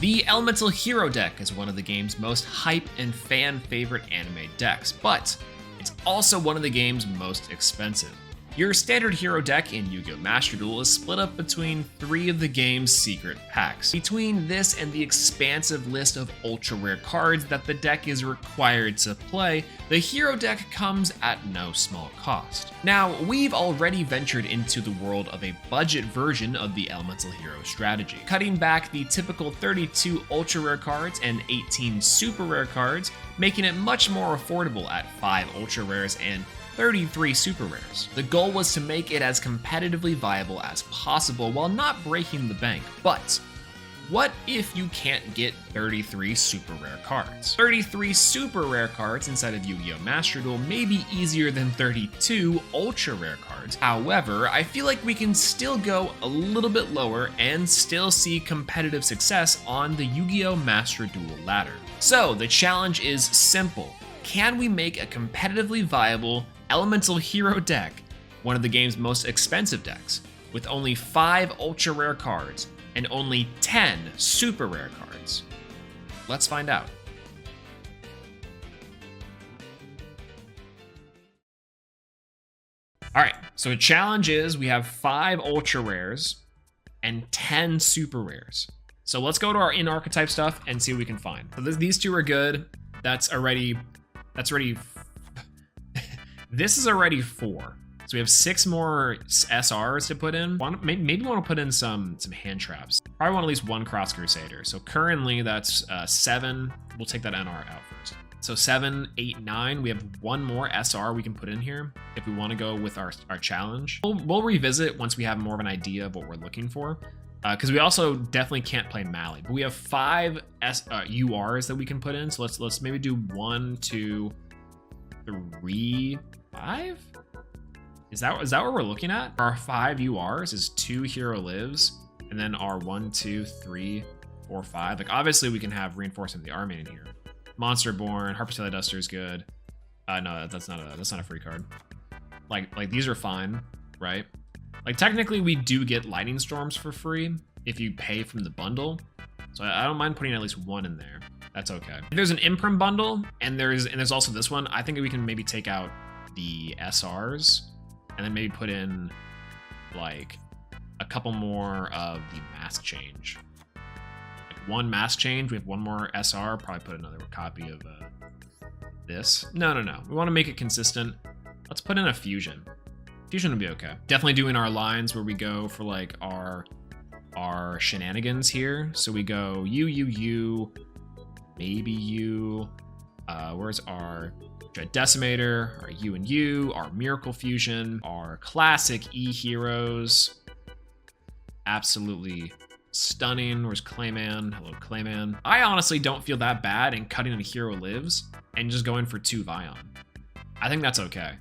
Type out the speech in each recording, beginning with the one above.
The Elemental HERO deck is one of the game's most hype and fan favorite anime decks, but it's also one of the game's most expensive. Your standard hero deck in Yu-Gi-Oh! Master Duel is split up between 3 of the game's secret packs. Between this and the expansive list of ultra rare cards that the deck is required to play, the hero deck comes at no small cost. Now, we've already ventured into the world of a budget version of the Elemental HERO strategy, cutting back the typical 32 ultra rare cards and 18 super rare cards, making it much more affordable at 5 ultra rares and 33 super rares. The goal was to make it as competitively viable as possible while not breaking the bank. But what if you can't get 33 super rare cards? 33 super rare cards inside of Yu-Gi-Oh! Master Duel may be easier than 32 ultra rare cards. However, I feel like we can still go a little bit lower and still see competitive success on the Yu-Gi-Oh! Master Duel ladder. So the challenge is simple. Can we make a competitively viable Elemental HERO deck, one of the game's most expensive decks, with only 5 ultra rare cards and only 10 super rare cards? Let's find out. All right, so the challenge is we have 5 ultra rares and 10 super rares. So let's go to our in-archetype stuff and see what we can find. So these 2 are good. That's already this is already 4. So we have 6 more SRs to put in. Maybe want to put in some hand traps. Probably want at least 1 Cross Crusader. So currently that's 7. We'll take that NR out first. So 7, 8, 9. We have 1 more SR we can put in here if we want to go with our challenge. We'll revisit once we have more of an idea of what we're looking for. Because we also definitely can't play Mali. But we have 5 URs that we can put in. So let's maybe do 1, 2, 3, 5? Is that what we're looking at? Our 5 URs is 2 Hero Lives, and then our 1, 2, 3, 4, 5. Like obviously we can have Reinforcement of the Army in here. Monster Born, Harper Celly Duster is good. No, that's not a free card. Like these are fine, right? Like technically we do get Lightning Storms for free if you pay from the bundle. So I don't mind putting at least 1 in there. That's okay. If there's an Imprim bundle and there's also this one, I think we can maybe take out the SRs and then maybe put in like a couple more of the mask change. Like 1 mask change, we have 1 more SR, probably put another copy of this. No. We want to make it consistent. Let's put in a fusion. Fusion would be okay. Definitely doing our lines where we go for like our shenanigans here. So we go you, maybe you. Where's our Dread Decimator, our U and U, our Miracle Fusion, our classic E heroes. Absolutely stunning. Where's Clayman? Hello, Clayman. I honestly don't feel that bad in cutting a Hero Lives and just going for 2 Vyon. I think that's okay.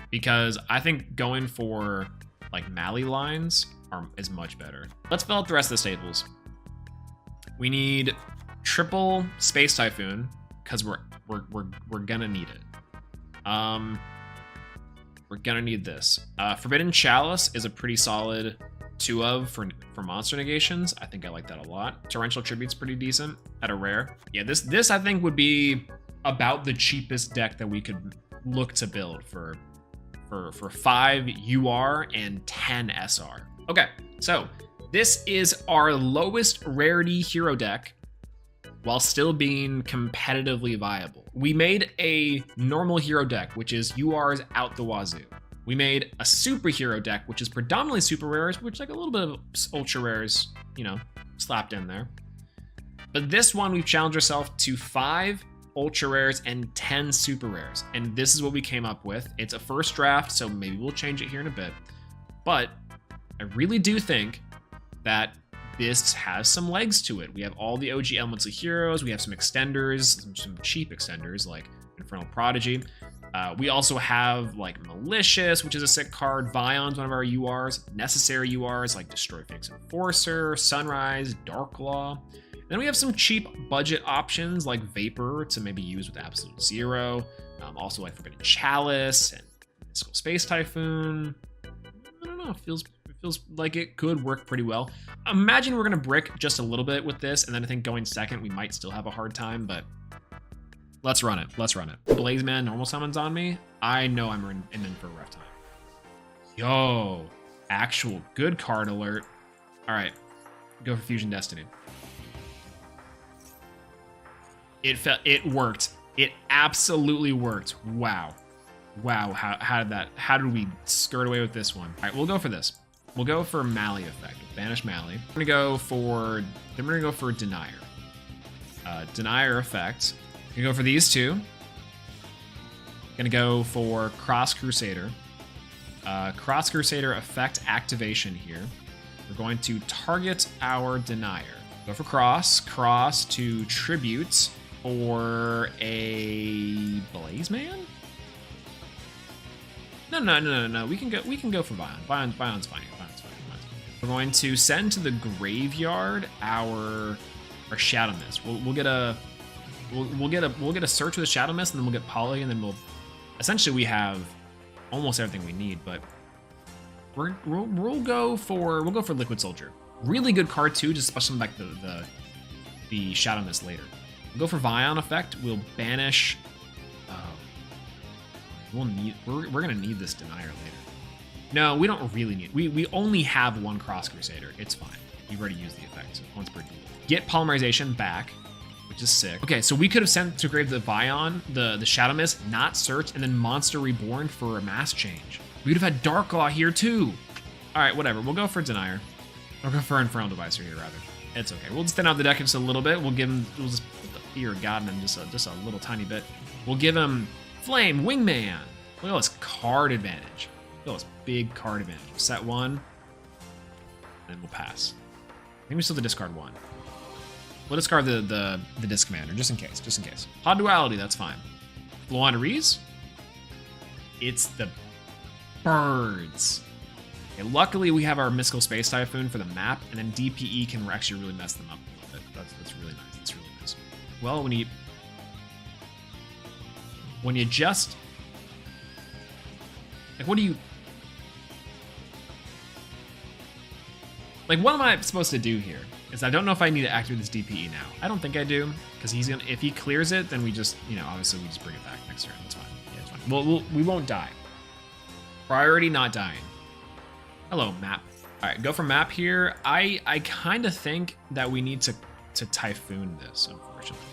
Because I think going for like Mali lines is much better. Let's fill out the rest of the staples. We need triple Space Typhoon because we're gonna need it. We're gonna need this. Forbidden Chalice is a pretty solid 2 of for monster negations. I think I like that a lot. Torrential Tribute's pretty decent at a rare. Yeah, this I think would be about the cheapest deck that we could look to build for 5 UR and 10 SR. Okay, so this is our lowest rarity hero deck while still being competitively viable. We made a normal hero deck, which is URs out the wazoo. We made a superhero deck, which is predominantly super rares, which like a little bit of ultra rares, you know, slapped in there. But this one, we've challenged ourselves to 5 ultra rares and 10 super rares, and this is what we came up with. It's a first draft, so maybe we'll change it here in a bit, but I really do think that this has some legs to it. We have all the OG Elemental Heroes, we have some extenders, some cheap extenders like Infernal Prodigy. We also have like Malicious, which is a sick card. Vyon's one of our URs. Necessary URs like Destroy Phoenix Enforcer, Sunrise, Darklaw. Then we have some cheap budget options like Vapor to maybe use with Absolute Zero. Also like Forbidden Chalice and Mystical Space Typhoon. I don't know, it Feels like it could work pretty well. Imagine we're gonna brick just a little bit with this, and then I think going second, we might still have a hard time, but let's run it. Let's run it. Blaze Man normal summons on me. I know I'm in for a rough time. Yo, actual good card alert. All right, go for Fusion Destiny. It worked. It absolutely worked. Wow. Wow, how did we skirt away with this one? All right, we'll go for this. We'll go for Mally effect. Banish Mally. We're gonna go for Denier. Denier effect. Gonna go for these two. Gonna go for Cross Crusader. Cross Crusader effect activation here. We're going to target our Denier. Go for Cross to tribute for a Blaze Man? No. We can go for Vyon. Vyon's fine. We're going to send to the graveyard our Shadowmist. We'll get a search with a Shadowmist, and then we'll get Poly, and then essentially we have almost everything we need. But we'll go for Liquid Soldier. Really good card too, just especially like the Shadowmist later. We'll go for Vyon effect. We'll banish. We're gonna need this Denier later. No, we don't really need. We only have one Cross Crusader. It's fine. We've already used the effect once per duel. Get Polymerization back, which is sick. Okay, so we could have sent to grave the Vyon, the Shadowmist, not search, and then Monster Reborn for a mass change. We would have had Darklaw here too. All right, whatever. We'll go for Denier. We'll go for Infernal Devicer here rather. It's okay. We'll just thin out the deck just a little bit. We'll just put the Fear of God in him just a little tiny bit. We'll give him Flame Wingman. Look at all this card advantage. Look at all this big card advantage. Set one, and then we'll pass. I think we still have to discard one. We'll discard the Disc Commander, just in case. Hot Duality, that's fine. Floowandereeze. It's the birds. Okay, luckily, we have our Mystical Space Typhoon for the map, and then DPE can actually really mess them up a little bit. That's really nice. That's really nice. Well, when you just like, what do you like? What am I supposed to do here? Is I don't know if I need to activate this DPE now. I don't think I do, because he's gonna. If he clears it, then we just, obviously we just bring it back next turn. That's fine. Yeah, it's fine. We won't die. Priority not dying. Hello, map. All right, go for map here. I kind of think that we need to Typhoon this, unfortunately,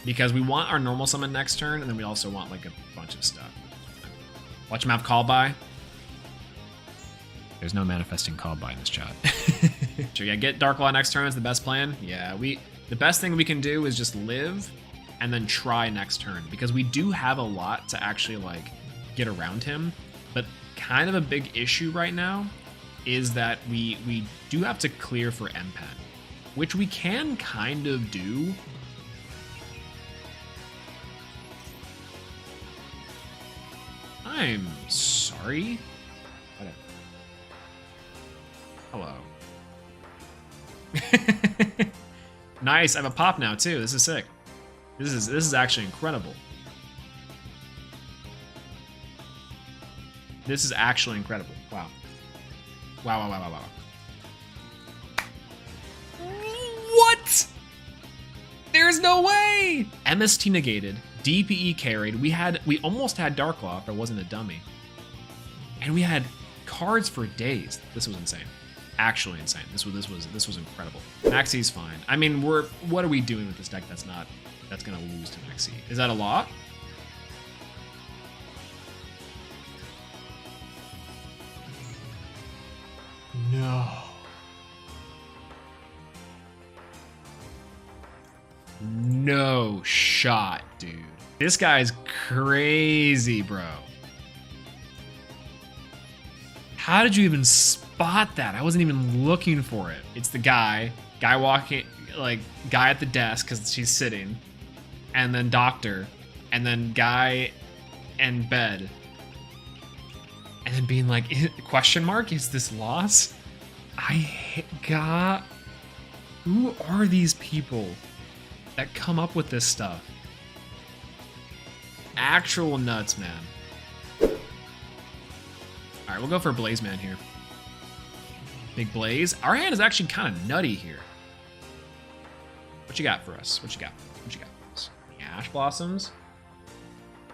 because we want our normal summon next turn, and then we also want like a bunch of stuff. Watch map call by. There's no manifesting call by in this chat. Sure, yeah, get Darklaw next turn is the best plan. Yeah, the best thing we can do is just live and then try next turn, because we do have a lot to actually like get around him. But kind of a big issue right now is that we do have to clear for M-Pen, which we can kind of do. I'm sorry. Whatever. Hello. Nice. I have a pop now too. This is sick. This is actually incredible. This is actually incredible. Wow. Wow. What? There's no way. MST negated. DPE carried. We almost had Darklaw if I wasn't a dummy. And we had cards for days. This was insane. Actually insane. This was incredible. Maxie's fine. I mean, what are we doing with this deck that's gonna lose to Maxie? Is that a lot? No. No shot, dude. This guy's crazy, bro. How did you even spot that? I wasn't even looking for it. It's the guy walking, like, guy at the desk because she's sitting, and then doctor, and then guy and bed, and then being like, question mark, is this loss? God, who are these people that come up with this stuff? Actual nuts, man. All right, we'll go for Blaze Man here. Big Blaze. Our hand is actually kind of nutty here. What you got for us? What you got? What you got for us? Any Ash Blossoms?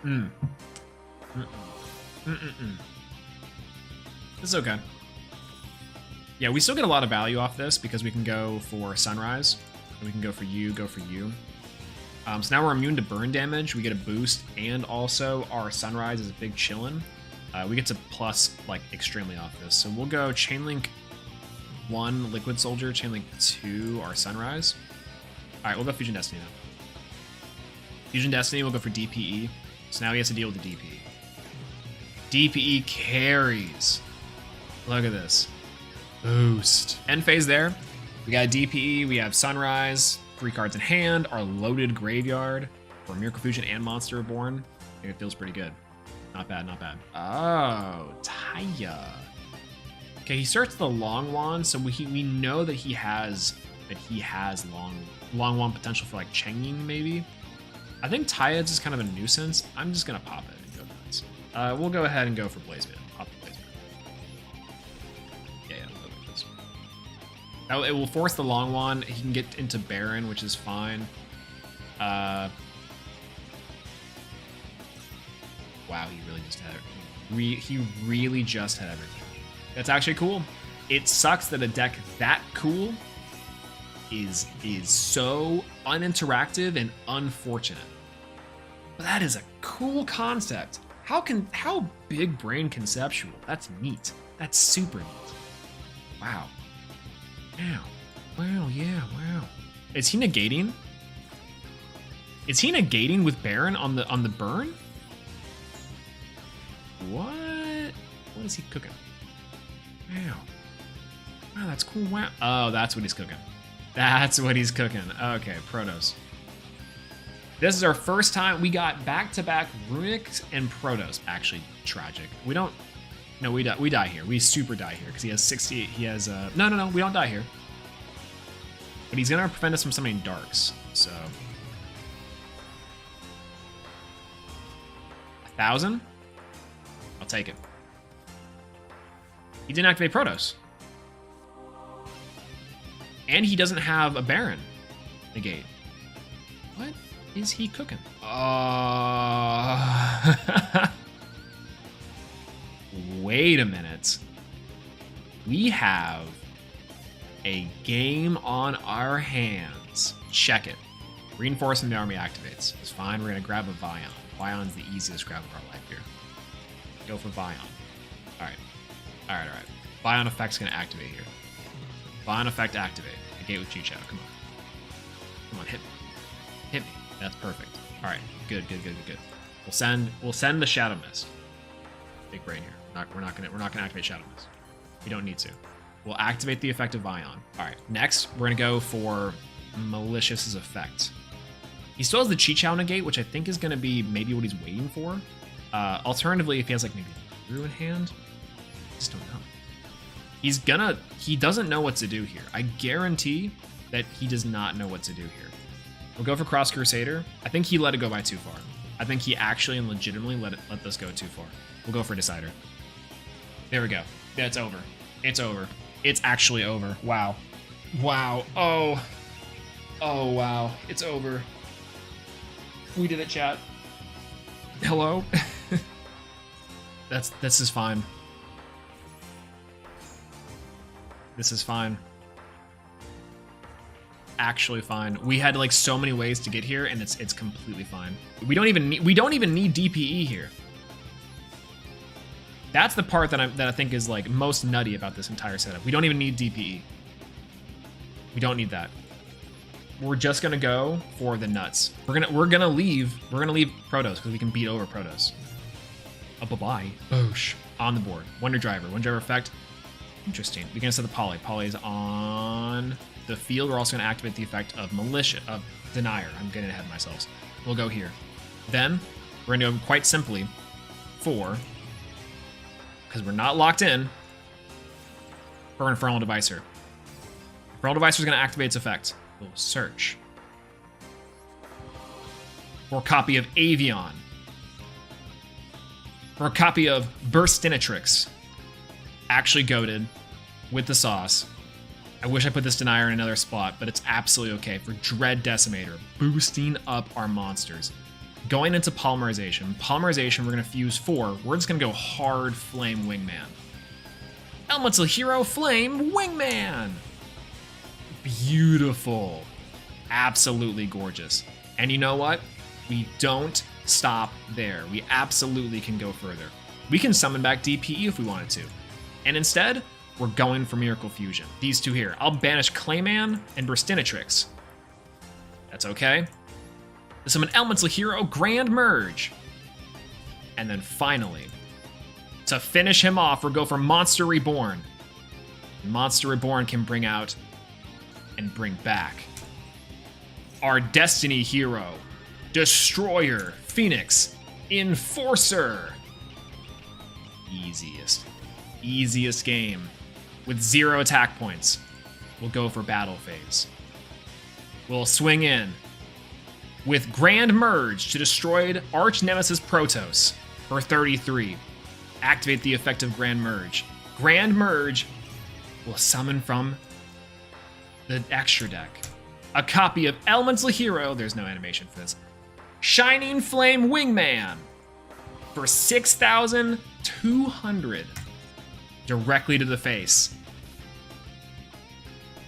This is okay. Yeah, we still get a lot of value off this because we can go for Sunrise. And we can go for you, go for you. So now we're immune to burn damage. We get a boost, and also our Sunrise is a big chillin'. We get to plus, like, extremely off this. So we'll go Chainlink 1, Liquid Soldier, Chainlink 2, our Sunrise. All right, we'll go Fusion Destiny now. Fusion Destiny, we'll go for DPE. So now he has to deal with the DPE. DPE carries. Look at this. Boost. End phase there. We got DPE, we have Sunrise, 3 cards in hand, our loaded graveyard for Miracle Fusion and Monster Reborn. I think it feels pretty good. Not bad, not bad. Oh, Taya. Okay, he starts the long wand, so we know that he has long wand potential for like Changing maybe. I think Taya is just kind of a nuisance. I'm just gonna pop it and go nuts. We'll go ahead and go for Blazeman. Pop the Blazeman. Yeah, we'll go with this. Now, it will force the long wand. He can get into Baron, which is fine. Wow, he really just had it. He really just had everything. That's actually cool. It sucks that a deck that cool is so uninteractive and unfortunate. But that is a cool concept. How big brain conceptual. That's neat. That's super neat. Wow. Wow. Wow, yeah, wow. Is he negating? Is he negating with Baron on the burn? What? What is he cooking? Wow. Wow, that's cool. Wow. Oh, that's what he's cooking. That's what he's cooking. Okay, Protos. This is our first time we got back-to-back Runics and Protos. Actually, tragic. We don't. No, we die here. We super die here because he has 60. He has. No. We don't die here. But he's gonna prevent us from summoning Darks. So. 1,000. I'll take it. He didn't activate Protos. And he doesn't have a Baron negate. What is he cooking? Wait a minute. We have a game on our hands. Check it. Reinforcing the army activates. It's fine. We're going to grab a Vyon. Vyon's the easiest grab of our life here. Go for Vyon. Alright. Vyon effect's going to activate here. Vyon effect activate. Negate with Chi-Chow. Come on, hit me. Hit me. That's perfect. Alright, good. We'll send the Shadowmist. Big brain here. We're not gonna activate Shadowmist. We don't need to. We'll activate the effect of Vyon. Alright, next we're gonna go for Malicious's effect. He still has the Chi-Chow negate, which I think is gonna be maybe what he's waiting for. Alternatively, if he has like maybe Drew in hand, I just don't know. He doesn't know what to do here. I guarantee that he does not know what to do here. We'll go for Cross Crusader. I think he let it go by too far. I think he actually and legitimately let this go too far. We'll go for Decider. There we go. Yeah, it's over. It's over. It's actually over. Wow. Wow. Oh, wow. It's over. We did it, chat. Hello? This is fine. This is fine. Actually fine. We had like so many ways to get here, and it's completely fine. We don't even need DPE here. That's the part that I think is like most nutty about this entire setup. We don't even need DPE. We don't need that. We're just gonna go for the nuts. We're gonna leave Protos because we can beat over Protos. Bye-bye. Boosh. On the board. Wonder Driver effect. Interesting. We're gonna set the Poly. Poly is on the field. We're also gonna activate the effect of Denier. I'm getting ahead of myself. We'll go here. Then we're gonna go quite simply for, because we're not locked in, for Infernal Devicer. Infernal Devicer is gonna activate its effect. We'll search for a copy of Avian, for a copy of Burstinitrix, actually goated, with the sauce. I wish I put this denier in another spot, but it's absolutely okay for Dread Decimator, boosting up our monsters. Going into Polymerization. Polymerization, we're going to fuse 4. We're just going to go hard Flame Wingman. Elemental HERO Flame Wingman! Beautiful. Absolutely gorgeous. And you know what? We don't stop there. We absolutely can go further. We can summon back DPE if we wanted to. And instead, we're going for Miracle Fusion. These two here. I'll banish Clayman and Burstinitrix. That's okay. Summon Elemental HERO Grand Merge. And then finally, to finish him off, we'll go for Monster Reborn. Monster Reborn can bring out and bring back our Destiny Hero, Destroyer, Phoenix, Enforcer. Easiest game. With 0 attack points, we'll go for Battle Phase. We'll swing in with Grand Merge to destroy Arch Nemesis Protos for 33. Activate the effect of Grand Merge. Grand Merge will summon from the extra deck a copy of Elemental HERO, there's no animation for this, Shining Flame Wingman for 6,200 directly to the face.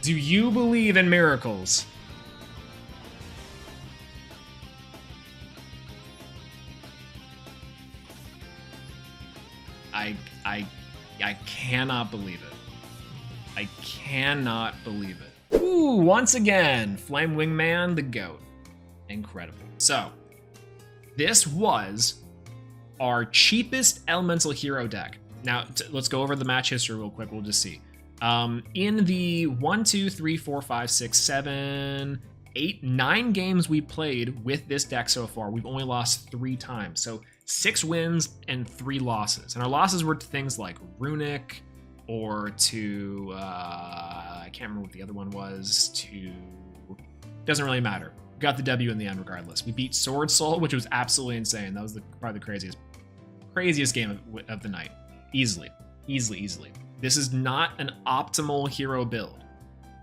Do you believe in miracles? I cannot believe it. I cannot believe it. Ooh, once again, Flame Wingman, the GOAT. Incredible. So, this was our cheapest Elemental HERO deck. Now, let's go over the match history real quick. We'll just see. In the 1, 2, 3, 4, 5, 6, 7, 8, 9 games we played with this deck so far, we've only lost 3 times. So 6 wins and 3 losses. And our losses were to things like Runic, or to, I can't remember what the other one was, doesn't really matter. We got the W in the end regardless. We beat Swordsoul, which was absolutely insane. That was probably the craziest game of the night. Easily. This is not an optimal hero build,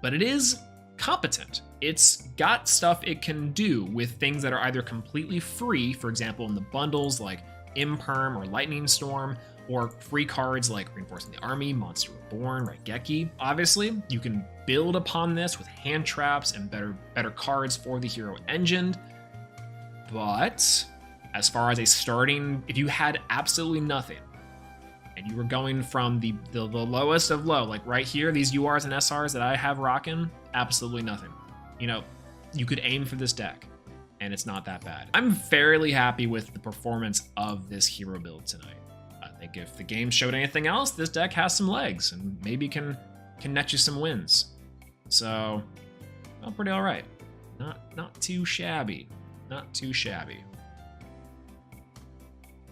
but it is competent. It's got stuff it can do with things that are either completely free, for example, in the bundles like Imperm or Lightning Storm, or free cards like Reinforcing the Army, Monster Reborn, Raigeki. Obviously, you can build upon this with hand traps and better cards for the hero engine. But as far as a starting, if you had absolutely nothing, and you were going from the lowest of low, like right here, these URs and SRs that I have rocking, absolutely nothing. You know, you could aim for this deck, and it's not that bad. I'm fairly happy with the performance of this hero build tonight. I think if the game showed anything else, this deck has some legs, and maybe can net you some wins. So, well, pretty all right. Not too shabby. Not too shabby.